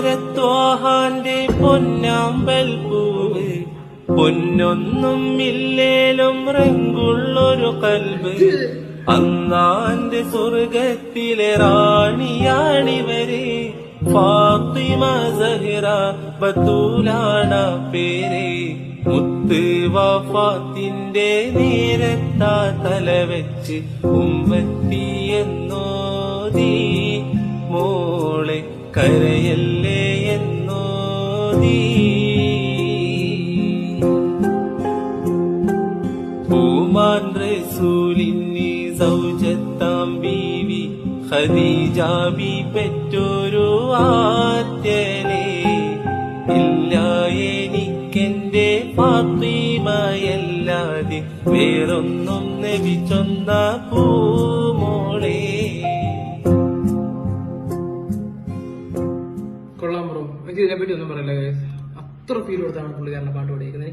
പുന്നാരത്വാഹാന്റെ പൊന്നാമ്പൽ പൂവ് പൊന്നൊന്നും ഇല്ലേലും റെങ്കുള്ളൊരു കൽബ് അന്നാന്റെ സ്വർഗത്തിലെ റാണിയാണിവര് ഫാത്തിമ സഹ്റ ബത്തൂലാണ പേര് മുത്ത് വഫാത്തിന്റെ നേരത്താ തലവെച്ച് ഉമ്മത്തിയെന്നോദി മോളെ കരയല്ലേ എന്നോദി പൂമാൻ റസൂലിന് സൗജത്താം ബീവി ഖദീജ ബി പെറ്റൊരു ആറ്റലേ ഇല്ല എനിക്കെന്റെ ഫാത്തിമയല്ലാതെ വേറൊന്നും നബിച്ചൊന്ന പൂമോളെ. കൊള്ളാം ബ്രോ, എനിക്ക് ഇതിനെപ്പറ്റി ഒന്നും പറയില്ല. അത്ര ഫീൽ കൊടുത്താണ് പുള്ളിക്കാരൻ്റെ പാട്ട് പാടിയിരിക്കുന്നത്.